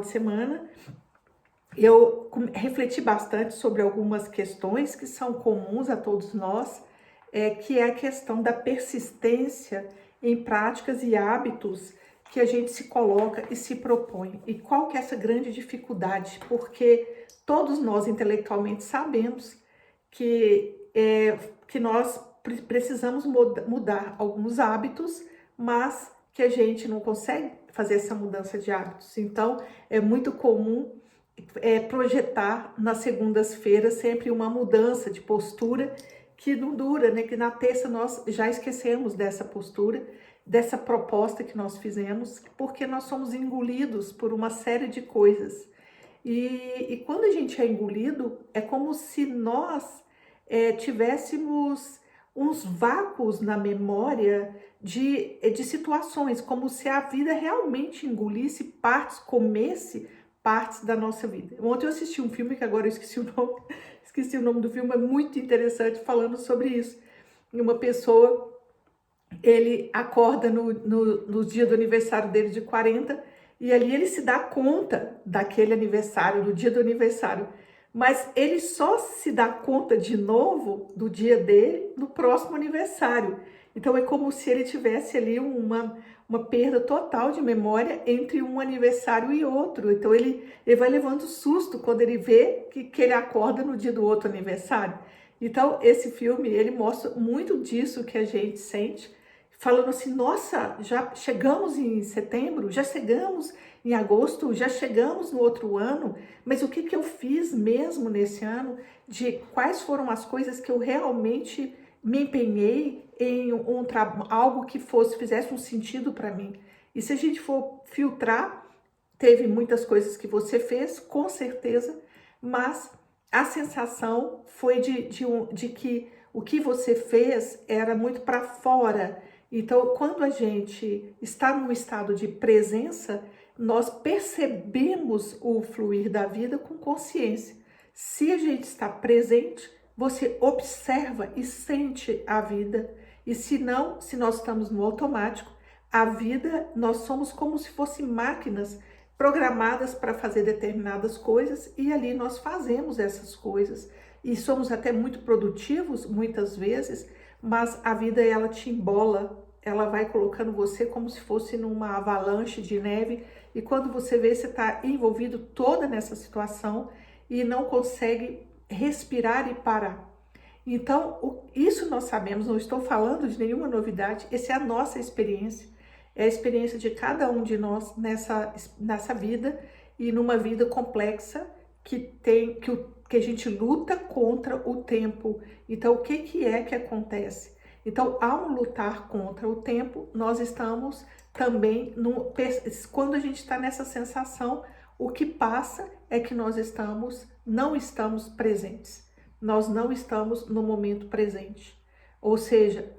de semana, eu refleti bastante sobre algumas questões que são comuns a todos nós, que é a questão da persistência em práticas e hábitos que a gente se coloca e se propõe. E qual que é essa grande dificuldade? Porque todos nós intelectualmente sabemos que nós precisamos mudar alguns hábitos, mas que a gente não consegue fazer essa mudança de hábitos. Então, é muito comum projetar nas segundas-feiras sempre uma mudança de postura que não dura, né? Que na terça nós já esquecemos dessa postura, dessa proposta que nós fizemos, porque nós somos engolidos por uma série de coisas. E quando a gente é engolido, é como se nós tivéssemos uns vácuos na memória de situações, como se a vida realmente engolisse partes, comesse partes da nossa vida. Ontem eu assisti um filme, que agora eu esqueci o nome do filme, é muito interessante, falando sobre isso. E uma pessoa, ele acorda no dia do aniversário dele de 40, e ali ele se dá conta daquele aniversário, do dia do aniversário, mas ele só se dá conta de novo do dia dele no próximo aniversário. Então é como se ele tivesse ali uma perda total de memória entre um aniversário e outro. Então ele vai levando susto quando ele vê que ele acorda no dia do outro aniversário. Então esse filme, ele mostra muito disso que a gente sente, falando assim, nossa, já chegamos em setembro, já chegamos em agosto, já chegamos no outro ano, mas o que eu fiz mesmo nesse ano? De quais foram as coisas que eu realmente me empenhei em algo que fizesse um sentido para mim? E se a gente for filtrar, teve muitas coisas que você fez, com certeza, mas a sensação foi de que o que você fez era muito para fora. Então, quando a gente está num estado de presença, nós percebemos o fluir da vida com consciência. Se a gente está presente, você observa e sente a vida. E se não, se nós estamos no automático, a vida, nós somos como se fossem máquinas programadas para fazer determinadas coisas, e ali nós fazemos essas coisas. E somos até muito produtivos, muitas vezes, mas a vida, ela te embola, ela vai colocando você como se fosse numa avalanche de neve, e quando você vê, você está envolvido toda nessa situação e não consegue respirar e parar. Então, isso nós sabemos, não estou falando de nenhuma novidade, essa é a nossa experiência, é a experiência de cada um de nós nessa vida, e numa vida complexa que a gente luta contra o tempo. Então, o que é que acontece? Então, ao lutar contra o tempo, nós estamos também, quando a gente está nessa sensação, o que passa é que nós não estamos presentes. Nós não estamos no momento presente. Ou seja,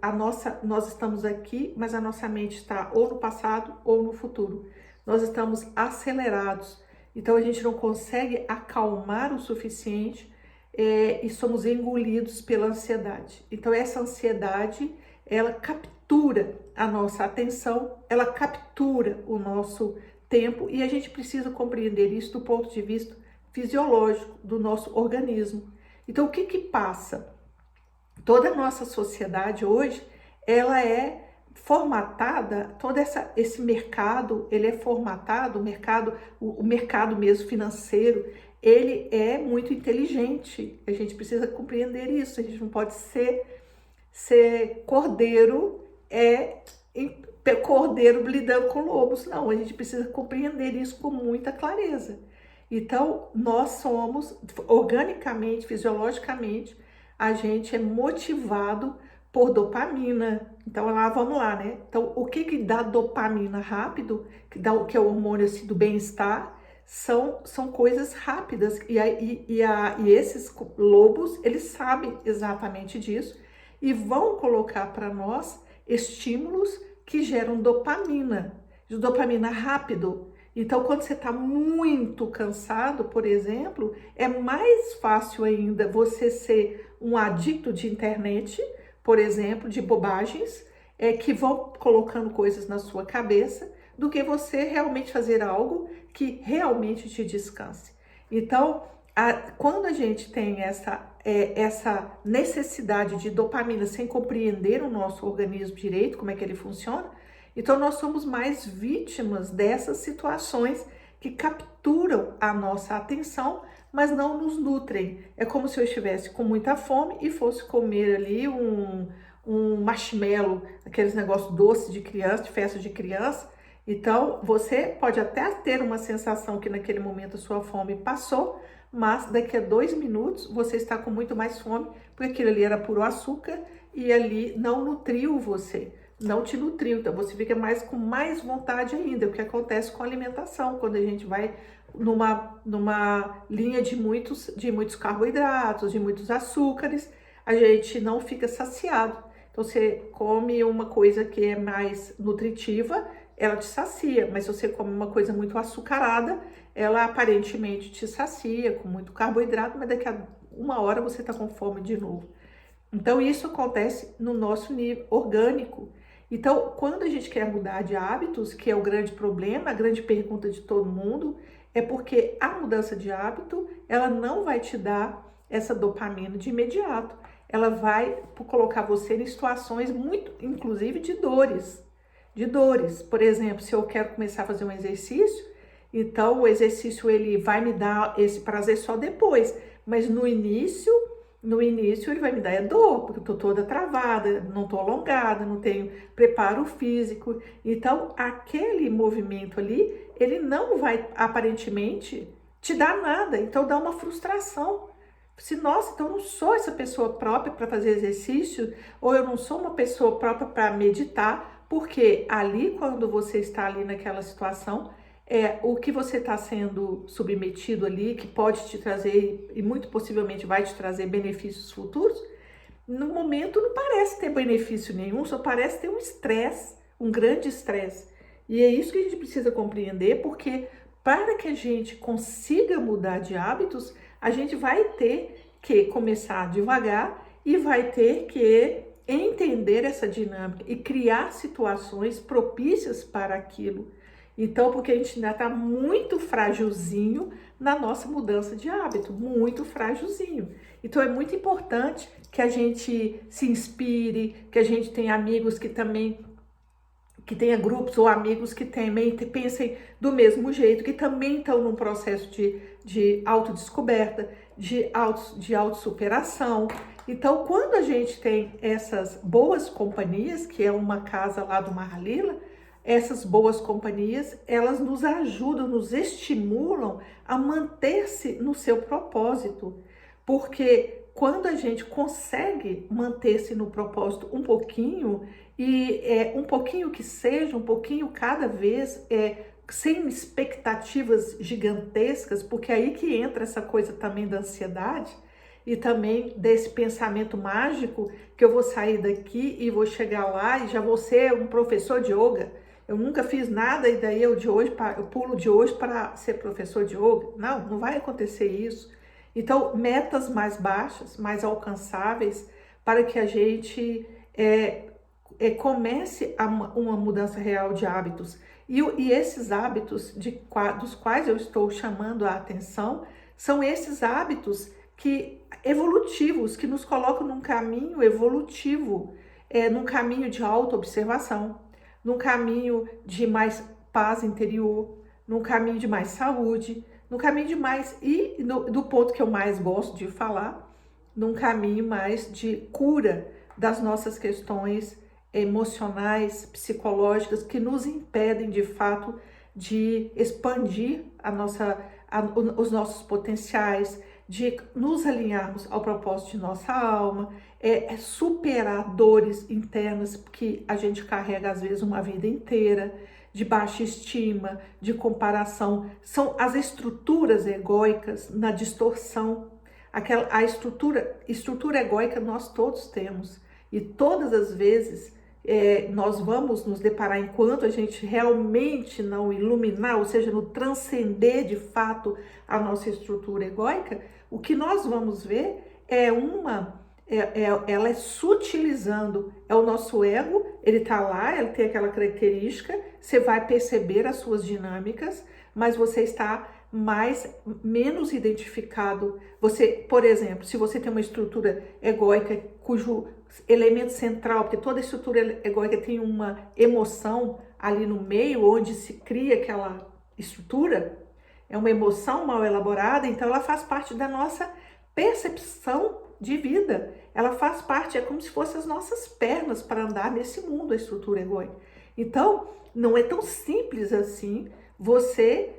nós estamos aqui, mas a nossa mente está ou no passado ou no futuro. Nós estamos acelerados. Então, a gente não consegue acalmar o suficiente e somos engolidos pela ansiedade. Então, essa ansiedade, ela captura a nossa atenção, ela captura o nosso tempo, e a gente precisa compreender isso do ponto de vista fisiológico do nosso organismo. Então, o que passa? Toda a nossa sociedade hoje, ela é formatada, esse mercado, ele é formatado, o mercado mesmo financeiro, ele é muito inteligente. A gente precisa compreender isso. A gente não pode ser cordeiro lidando com lobos, não. A gente precisa compreender isso com muita clareza. Então, nós somos, organicamente, fisiologicamente, a gente é motivado por dopamina. Então, vamos lá, né? Então, o que dá dopamina rápido, que é o hormônio assim, do bem-estar, são coisas rápidas. E esses lobos, eles sabem exatamente disso e vão colocar para nós estímulos que geram dopamina rápido. Então, quando você está muito cansado, por exemplo, é mais fácil ainda você ser um adicto de internet, por exemplo, de bobagens, que vão colocando coisas na sua cabeça, do que você realmente fazer algo que realmente te descanse. Então, quando a gente tem essa necessidade de dopamina sem compreender o nosso organismo direito, como é que ele funciona, então nós somos mais vítimas dessas situações que capturam a nossa atenção, mas não nos nutrem. É como se eu estivesse com muita fome e fosse comer ali um marshmallow, aqueles negócios doces de criança, de festa de criança. Então, você pode até ter uma sensação que naquele momento a sua fome passou, mas daqui a 2 minutos você está com muito mais fome, porque aquilo ali era puro açúcar e ali não nutriu você, não te nutriu. Então, você fica com mais vontade ainda, o que acontece com a alimentação, quando a gente vai numa linha de muitos carboidratos, de muitos açúcares, a gente não fica saciado. Então, você come uma coisa que é mais nutritiva, ela te sacia, mas se você come uma coisa muito açucarada, ela aparentemente te sacia com muito carboidrato, mas daqui a 1 hora você está com fome de novo. Então, isso acontece no nosso nível orgânico. Então, quando a gente quer mudar de hábitos, que é o grande problema, a grande pergunta de todo mundo, é porque a mudança de hábito, ela não vai te dar essa dopamina de imediato. Ela vai colocar você em situações muito, inclusive, de dores. De dores. Por exemplo, se eu quero começar a fazer um exercício, então o exercício ele vai me dar esse prazer só depois. Mas no início ele vai me dar dor, porque eu tô toda travada, não tô alongada, não tenho preparo físico. Então, aquele movimento ali, ele não vai aparentemente te dar nada. Então, dá uma frustração. Nossa, então eu não sou essa pessoa própria para fazer exercício, ou eu não sou uma pessoa própria para meditar, porque ali, quando você está ali naquela situação, o que você está sendo submetido ali, que pode te trazer, e muito possivelmente vai te trazer benefícios futuros, no momento não parece ter benefício nenhum, só parece ter um estresse, um grande estresse. E é isso que a gente precisa compreender, porque para que a gente consiga mudar de hábitos, a gente vai ter que começar devagar e vai ter que entender essa dinâmica e criar situações propícias para aquilo. Então, porque a gente ainda está muito frágilzinho na nossa mudança de hábito, muito frágilzinho. Então, é muito importante que a gente se inspire, que a gente tenha amigos que tenha grupos ou amigos que também pensem do mesmo jeito, que também estão num processo de autodescoberta, de autossuperação. Então, quando a gente tem essas boas companhias, que é uma casa lá do Mahalila, essas boas companhias, elas nos ajudam, nos estimulam a manter-se no seu propósito. Porque quando a gente consegue manter-se no propósito um pouquinho, e um pouquinho que seja, um pouquinho cada vez, sem expectativas gigantescas, porque é aí que entra essa coisa também da ansiedade, e também desse pensamento mágico, que eu vou sair daqui e vou chegar lá e já vou ser um professor de yoga. Eu nunca fiz nada e daí eu pulo de hoje para ser professor de yoga. Não, não vai acontecer isso. Então, metas mais baixas, mais alcançáveis, para que a gente comece uma mudança real de hábitos. E esses hábitos dos quais eu estou chamando a atenção, são esses hábitos evolutivos, que nos colocam num caminho evolutivo, num caminho de autoobservação, num caminho de mais paz interior, num caminho de mais saúde, num caminho de mais, do ponto que eu mais gosto de falar, num caminho mais de cura das nossas questões emocionais, psicológicas, que nos impedem de fato de expandir os nossos potenciais, de nos alinharmos ao propósito de nossa alma, superar dores internas que a gente carrega às vezes uma vida inteira, de baixa estima, de comparação. São as estruturas egóicas na distorção. A estrutura egóica nós todos temos, e todas as vezes nós vamos nos deparar, enquanto a gente realmente não iluminar, ou seja, no transcender de fato a nossa estrutura egóica, o que nós vamos ver é ela é sutilizando, é o nosso ego, ele tá lá, ele tem aquela característica, você vai perceber as suas dinâmicas, mas você está menos identificado. Você, por exemplo, se você tem uma estrutura egóica cujo elemento central, porque toda estrutura egóica tem uma emoção ali no meio, onde se cria aquela estrutura, é uma emoção mal elaborada, então ela faz parte da nossa percepção de vida. Ela faz parte, é como se fossem as nossas pernas para andar nesse mundo, a estrutura egóica. Então, não é tão simples assim você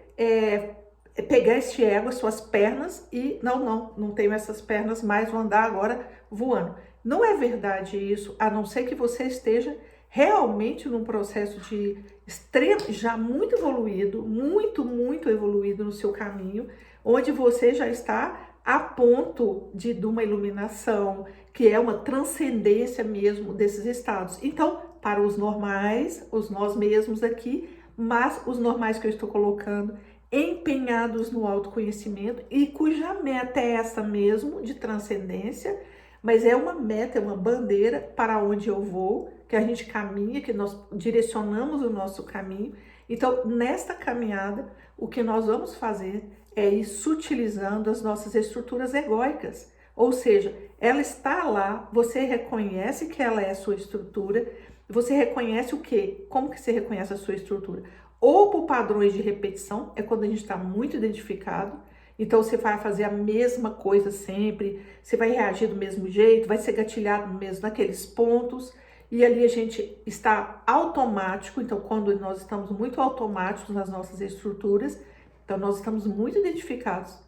pegar este ego, as suas pernas e não tenho essas pernas mais, vou andar agora voando. Não é verdade isso, a não ser que você esteja realmente num processo de extremo, já muito evoluído, muito evoluído no seu caminho, onde você já está a ponto de uma iluminação, que é uma transcendência mesmo desses estados. Então, para os normais, os nós mesmos aqui, mas os normais que eu estou colocando, empenhados no autoconhecimento e cuja meta é essa mesmo, de transcendência, mas é uma meta, é uma bandeira para onde eu vou, que a gente caminha, que nós direcionamos o nosso caminho. Então, nesta caminhada, o que nós vamos fazer é ir sutilizando as nossas estruturas egóicas. Ou seja, ela está lá, você reconhece que ela é a sua estrutura, você reconhece o quê? Como que você reconhece a sua estrutura? Ou por padrões de repetição, é quando a gente está muito identificado, então você vai fazer a mesma coisa sempre, você vai reagir do mesmo jeito, vai ser gatilhado mesmo naqueles pontos, e ali a gente está automático. Então quando nós estamos muito automáticos nas nossas estruturas, então nós estamos muito identificados.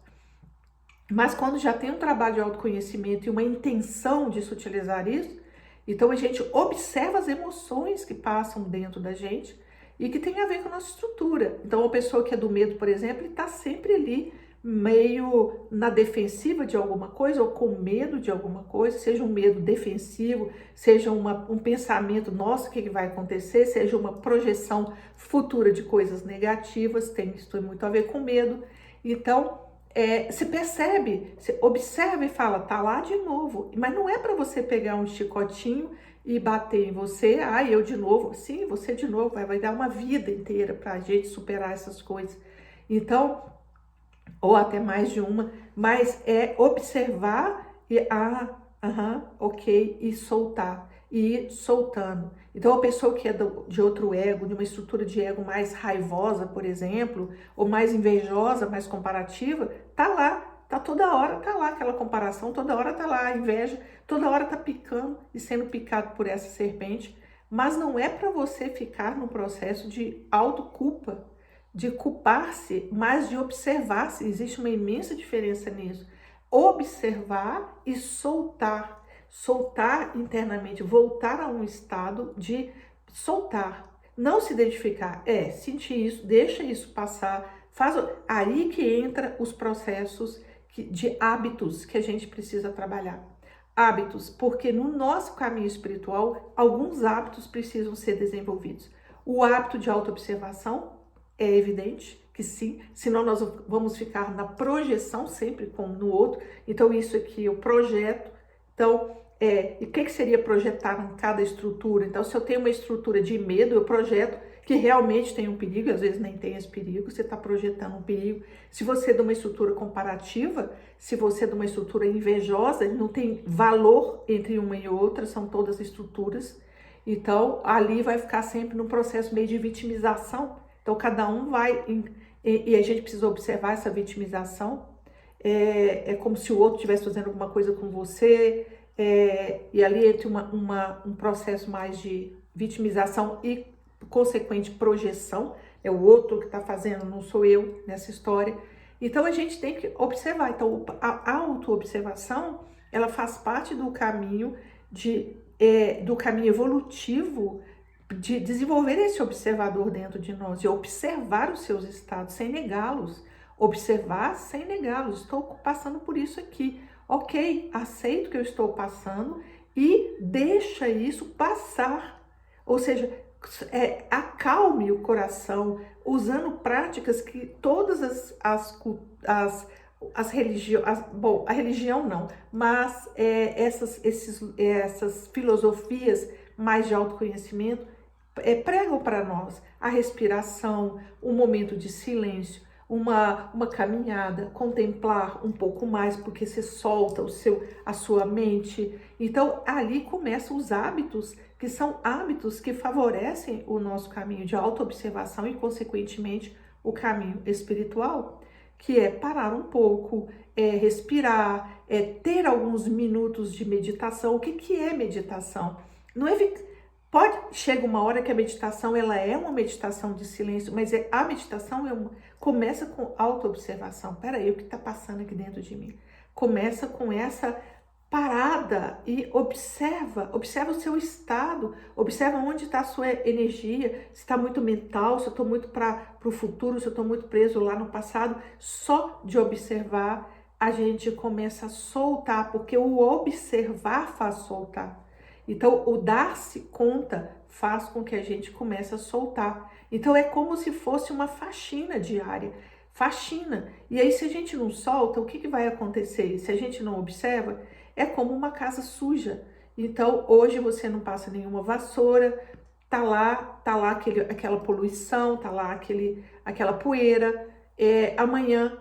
Mas quando já tem um trabalho de autoconhecimento e uma intenção de se utilizar isso, então a gente observa as emoções que passam dentro da gente e que tem a ver com a nossa estrutura. Então uma pessoa que é do medo, por exemplo, ele está sempre ali meio na defensiva de alguma coisa ou com medo de alguma coisa, seja um medo defensivo, seja um pensamento, nossa, o que vai acontecer, seja uma projeção futura de coisas negativas, isso tem muito a ver com medo. Então, você percebe, você observa e fala, tá lá de novo, mas não é para você pegar um chicotinho e bater em você, eu de novo, sim, você de novo, vai dar uma vida inteira para a gente superar essas coisas. Então, ou até mais de uma, mas é observar e, ok, e soltar, e ir soltando. Então, a pessoa que é de outro ego, de uma estrutura de ego mais raivosa, por exemplo, ou mais invejosa, mais comparativa, tá lá, tá toda hora, tá lá aquela comparação, toda hora tá lá a inveja, toda hora tá picando e sendo picado por essa serpente, mas não é para você ficar no processo de autoculpa, de culpar-se, mas de observar-se. Existe uma imensa diferença nisso. Observar e soltar. Soltar internamente, voltar a um estado de soltar. Não se identificar. Sentir isso, deixa isso passar. Aí que entra os processos de hábitos que a gente precisa trabalhar. Hábitos, porque no nosso caminho espiritual, alguns hábitos precisam ser desenvolvidos. O hábito de autoobservação, é evidente que sim, senão nós vamos ficar na projeção sempre como no outro. Então isso aqui eu projeto. Então, e o que seria projetar em cada estrutura? Então, se eu tenho uma estrutura de medo, eu projeto que realmente tem um perigo, às vezes nem tem esse perigo, você está projetando um perigo. Se você é de uma estrutura comparativa, se você é de uma estrutura invejosa, não tem valor entre uma e outra, são todas estruturas. Então, ali vai ficar sempre num processo meio de vitimização. Então, cada um vai, e a gente precisa observar essa vitimização. É como se o outro estivesse fazendo alguma coisa com você, e ali entra um processo mais de vitimização e consequente projeção. É o outro que está fazendo, não sou eu nessa história. Então, a gente tem que observar. Então, a autoobservação, ela faz parte do caminho do caminho evolutivo de desenvolver esse observador dentro de nós, de observar os seus estados sem negá-los, observar sem negá-los. Estou passando por isso aqui, ok, aceito que eu estou passando e deixa isso passar, ou seja, acalme o coração, usando práticas que todas as bom, a religião não, mas essas filosofias mais de autoconhecimento pregam para nós a respiração, um momento de silêncio, uma caminhada, contemplar um pouco mais, porque você solta a sua mente. Então, ali começam os hábitos, que são hábitos que favorecem o nosso caminho de autoobservação e, consequentemente, o caminho espiritual, que é parar um pouco, respirar, ter alguns minutos de meditação. O que é meditação? Não é chega uma hora que a meditação ela é uma meditação de silêncio, mas a meditação começa com autoobservação. Peraí, o que está passando aqui dentro de mim? Começa com essa parada e observa o seu estado, observa onde está a sua energia, se está muito mental, se eu estou muito para o futuro, se eu estou muito preso lá no passado. Só de observar a gente começa a soltar, porque o observar faz soltar. Então, o dar-se conta faz com que a gente comece a soltar. Então, é como se fosse uma faxina diária. Faxina. E aí, se a gente não solta, o que vai acontecer? Se a gente não observa, é como uma casa suja. Então, hoje você não passa nenhuma vassoura, tá lá aquela poluição, tá lá aquela poeira. Amanhã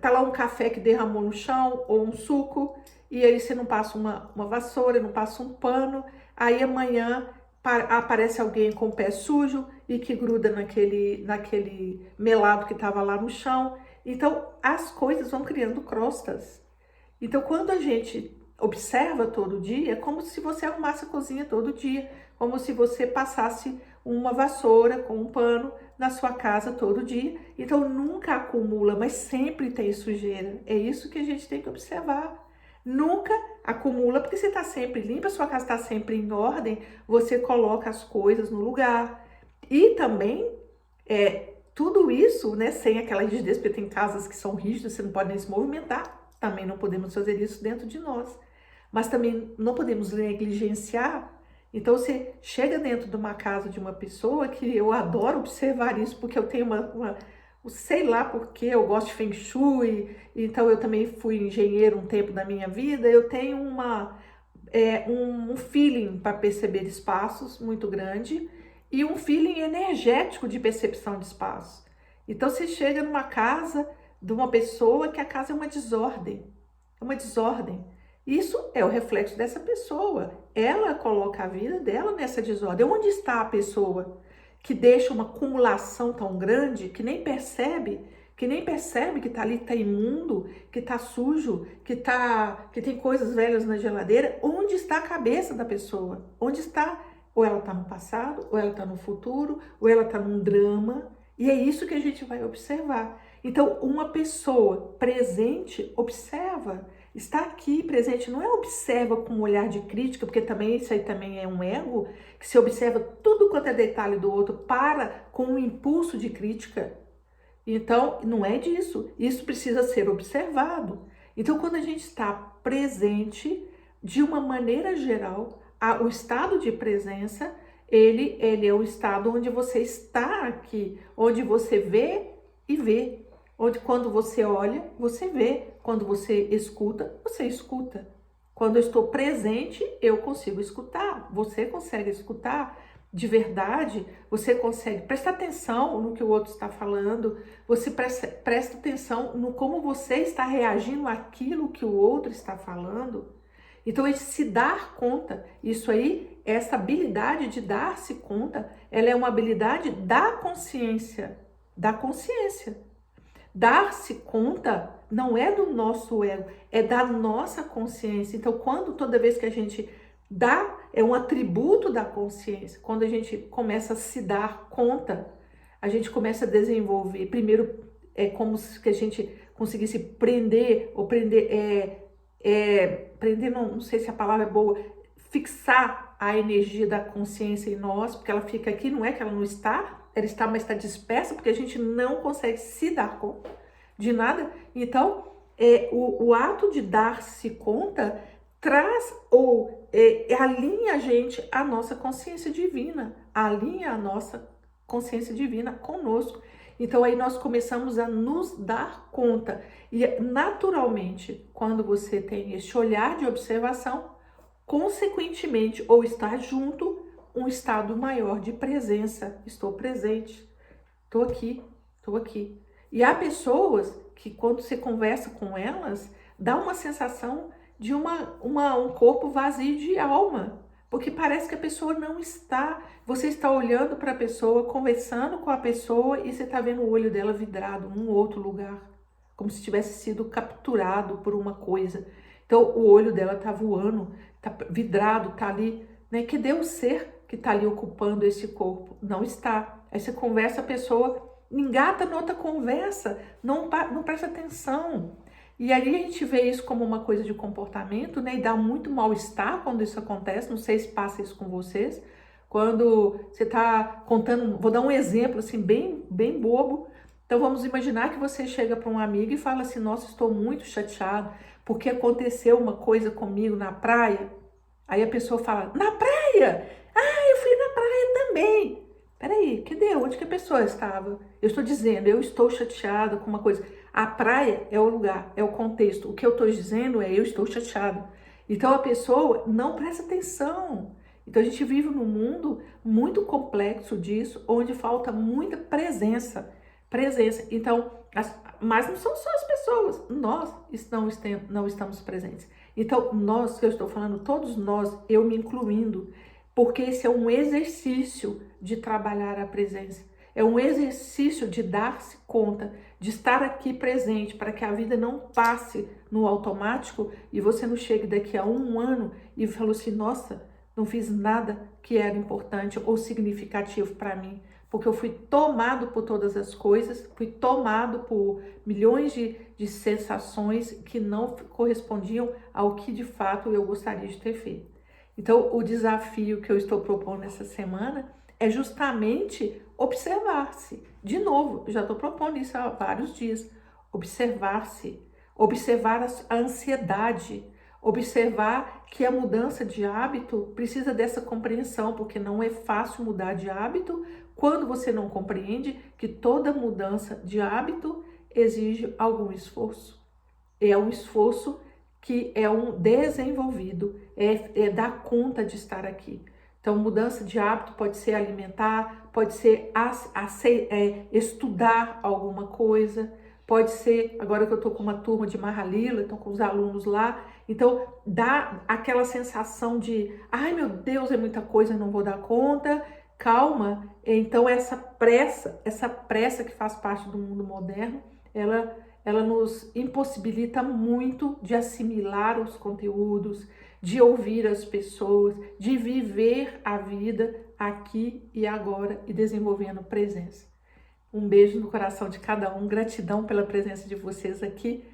tá lá um café que derramou no chão ou um suco, e aí você não passa uma vassoura, não passa um pano, aí amanhã aparece alguém com o pé sujo e que gruda naquele melado que estava lá no chão. Então, as coisas vão criando crostas. Então, quando a gente observa todo dia, é como se você arrumasse a cozinha todo dia, como se você passasse uma vassoura com um pano na sua casa todo dia. Então, nunca acumula, mas sempre tem sujeira. É isso que a gente tem que observar. Nunca acumula, porque você está sempre limpa, a sua casa está sempre em ordem, você coloca as coisas no lugar. E também, tudo isso, né, sem aquela rigidez, porque tem casas que são rígidas, você não pode nem se movimentar. Também não podemos fazer isso dentro de nós. Mas também não podemos negligenciar. Então, você chega dentro de uma casa de uma pessoa, que eu adoro observar isso, porque eu tenho sei lá porque eu gosto de Feng Shui, então eu também fui engenheiro um tempo da minha vida, eu tenho um feeling para perceber espaços muito grande e um feeling energético de percepção de espaço. Então, você chega numa casa de uma pessoa que a casa é uma desordem. É uma desordem. Isso é o reflexo dessa pessoa. Ela coloca a vida dela nessa desordem. Onde está a pessoa que deixa uma acumulação tão grande que nem percebe que está ali, está imundo, que está sujo, que tem coisas velhas na geladeira? Onde está a cabeça da pessoa? Onde está? Ou ela está no passado, ou ela está no futuro, ou ela está num drama. E é isso que a gente vai observar. Então, uma pessoa presente observa, está aqui presente, não é observa com um olhar de crítica, porque também isso aí também é um ego, que se observa tudo quanto é detalhe do outro, com um impulso de crítica. Então, não é disso, isso precisa ser observado. Então, quando a gente está presente, de uma maneira geral, o estado de presença, ele é o estado onde você está aqui, onde você vê e vê. Onde quando você olha, você vê. Quando você escuta, você escuta. Quando eu estou presente, eu consigo escutar. Você consegue escutar de verdade, você consegue prestar atenção no que o outro está falando, você presta atenção no como você está reagindo àquilo que o outro está falando. Então, esse se dar conta, isso aí, essa habilidade de dar-se conta, ela é uma habilidade da consciência, da consciência. Dar-se conta não é do nosso ego, é da nossa consciência. Então, toda vez que a gente dá, é um atributo da consciência. Quando a gente começa a se dar conta, a gente começa a desenvolver. Primeiro, é como se a gente conseguisse prender, não sei se a palavra é boa, fixar a energia da consciência em nós, porque ela fica aqui, não é que ela não está, ela está, mas está dispersa, porque a gente não consegue se dar conta de nada. Então, o ato de dar-se conta traz alinha a gente à nossa consciência divina, alinha a nossa consciência divina conosco. Então aí nós começamos a nos dar conta. E naturalmente, quando você tem esse olhar de observação, consequentemente, ou estar junto, um estado maior de presença. Estou presente, estou aqui, estou aqui. E há pessoas que quando você conversa com elas, dá uma sensação de um corpo vazio de alma. Porque parece que a pessoa não está, você está olhando para a pessoa, conversando com a pessoa e você está vendo o olho dela vidrado num outro lugar. Como se tivesse sido capturado por uma coisa. Então o olho dela está voando, está vidrado, está ali, né? Cadê o ser que está ali ocupando esse corpo? Não está. Aí você conversa, a pessoa engata noutra conversa, não presta atenção. E aí a gente vê isso como uma coisa de comportamento, né? E dá muito mal-estar quando isso acontece. Não sei se passa isso com vocês. Quando você está contando, vou dar um exemplo assim bem bobo. Então vamos imaginar que você chega para um amigo e fala assim: nossa, estou muito chateado porque aconteceu uma coisa comigo na praia. Aí a pessoa fala: na praia? Ah, eu fui na praia também. Peraí, cadê? Onde que a pessoa estava? Eu estou dizendo, eu estou chateada com uma coisa. A praia é o lugar, é o contexto. O que eu estou dizendo é eu estou chateado. Então a pessoa não presta atenção. Então a gente vive num mundo muito complexo disso, onde falta muita presença. Presença. Então, mas não são só as pessoas, nós não estamos presentes. Então, nós, que eu estou falando, todos nós, eu me incluindo, porque esse é um exercício de trabalhar a presença. É um exercício de dar-se conta, de estar aqui presente, para que a vida não passe no automático e você não chegue daqui a um ano e fale assim: nossa, não fiz nada que era importante ou significativo para mim, porque eu fui tomado por todas as coisas, fui tomado por milhões de sensações que não correspondiam ao que de fato eu gostaria de ter feito. Então, o desafio que eu estou propondo essa semana é justamente observar-se. De novo, eu já estou propondo isso há vários dias. Observar-se, observar a ansiedade, observar que a mudança de hábito precisa dessa compreensão, porque não é fácil mudar de hábito quando você não compreende que toda mudança de hábito exige algum esforço. É um esforço que é um desenvolvido, é dar conta de estar aqui. Então, mudança de hábito pode ser alimentar, pode ser estudar alguma coisa, pode ser, agora que eu estou com uma turma de Mahalila, estou com os alunos lá, então dá aquela sensação de, ai meu Deus, é muita coisa, não vou dar conta, calma. Então essa pressa que faz parte do mundo moderno, ela nos impossibilita muito de assimilar os conteúdos, de ouvir as pessoas, de viver a vida aqui e agora e desenvolvendo presença. Um beijo no coração de cada um, gratidão pela presença de vocês aqui.